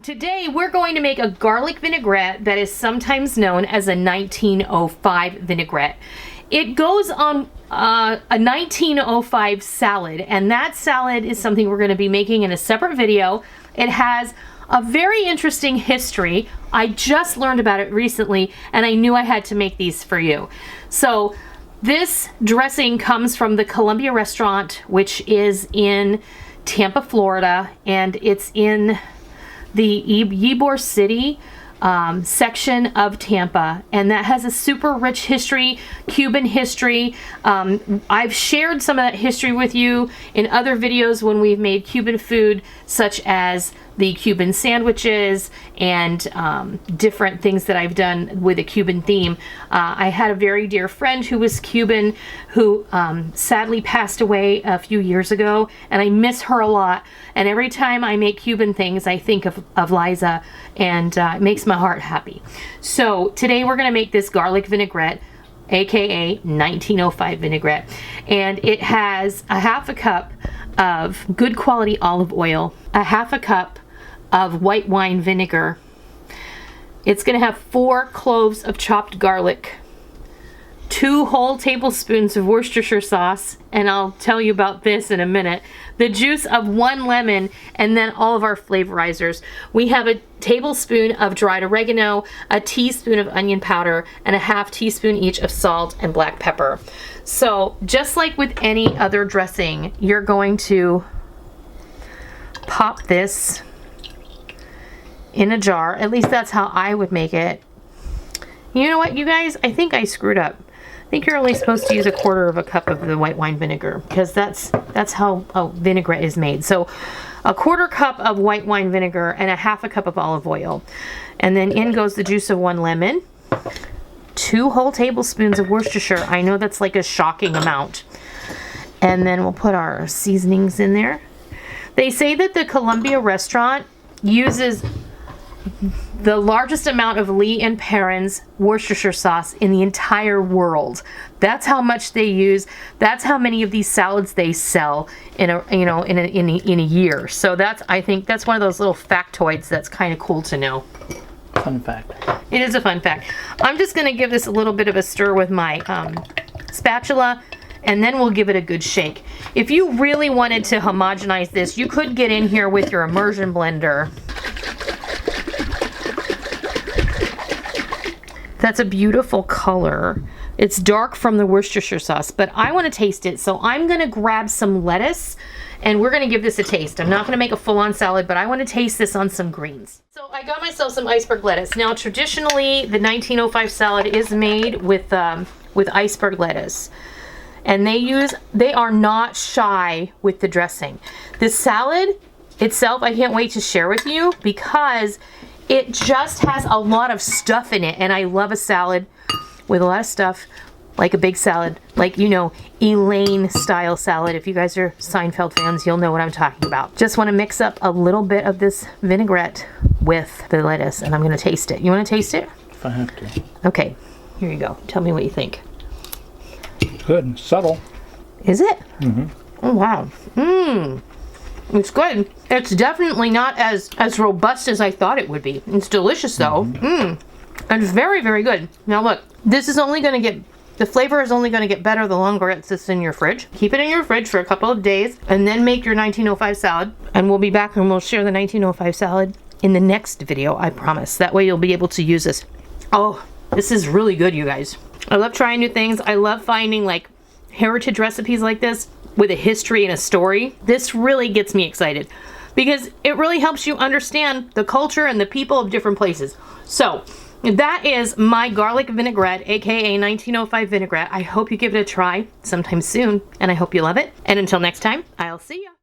Today we're going to make a garlic vinaigrette that is sometimes known as a 1905 vinaigrette. It goes on a 1905 salad, and that salad is something we're going to be making in a separate video. It has a very interesting history. I just learned about it recently, and I knew I had to make these for you. So this dressing comes from the Columbia restaurant, which is in Tampa, Florida, and it's in the Ybor City section of Tampa, and that has a super rich history, Cuban history. I've shared some of that history with you in other videos when we've made Cuban food, such as the Cuban sandwiches and different things that I've done with a Cuban theme. I had a very dear friend who was Cuban who sadly passed away a few years ago, and I miss her a lot. And every time I make Cuban things, I think of Liza, and it makes my heart happy. So today we're gonna make this garlic vinaigrette, aka 1905 vinaigrette, and it has a half a cup of good quality olive oil, a half a cup of white wine vinegar. It's gonna have 4 cloves of chopped garlic, 2 whole tablespoons of Worcestershire sauce, and I'll tell you about this in a minute, the juice of 1 lemon, and then all of our flavorizers. We have a tablespoon of dried oregano, a teaspoon of onion powder, and a half teaspoon each of salt and black pepper. So just like with any other dressing, you're going to pop this in a jar. At least that's how I would make it. You know what, you guys? I think I screwed up. I think you're only supposed to use 1/4 cup of the white wine vinegar, because that's how a vinaigrette is made. So 1/4 cup of white wine vinegar and a half a cup of olive oil. And then in goes the juice of 1 lemon, 2 whole tablespoons of Worcestershire. I know that's like a shocking amount. And then we'll put our seasonings in there. They say that the Columbia restaurant uses the largest amount of Lee and Perrin's Worcestershire sauce in the entire world. That's how much they use. That's how many of these salads they sell in a year. So I think that's one of those little factoids that's kind of cool to know. Fun fact. It is a fun fact. I'm just going to give this a little bit of a stir with my spatula, and then we'll give it a good shake. If you really wanted to homogenize this, you could get in here with your immersion blender. That's a beautiful color. It's dark from the Worcestershire sauce, but I want to taste it, so I'm going to grab some lettuce and we're going to give this a taste. I'm not going to make a full-on salad, but I want to taste this on some greens. So I got myself some iceberg lettuce. Now traditionally the 1905 salad is made with iceberg lettuce, and they are not shy with the dressing. This salad itself, I can't wait to share with you, because it just has a lot of stuff in it, and I love a salad with a lot of stuff, like a big salad, like, you know, Elaine style salad. If you guys are Seinfeld fans, you'll know what I'm talking about. Just want to mix up a little bit of this vinaigrette with the lettuce, and I'm going to taste it. You want to taste it? If I have to. Okay, here you go. Tell me what you think. Good. Subtle. Is it? Mm-hmm. Oh, wow. Mmm. It's good. It's definitely not as robust as I thought it would be. It's delicious though. Mmm. It's very, very good. Now look, this is only going to get, the flavor is only going to get better the longer it sits in your fridge. Keep it in your fridge for a couple of days and then make your 1905 salad. And we'll be back and we'll share the 1905 salad in the next video, I promise. That way you'll be able to use this. Oh, this is really good, you guys. I love trying new things. I love finding like heritage recipes like this with a history and a story. This really gets me excited because it really helps you understand the culture and the people of different places. So that is my garlic vinaigrette, aka 1905 vinaigrette. I hope you give it a try sometime soon, and I hope you love it. And until next time, I'll see ya.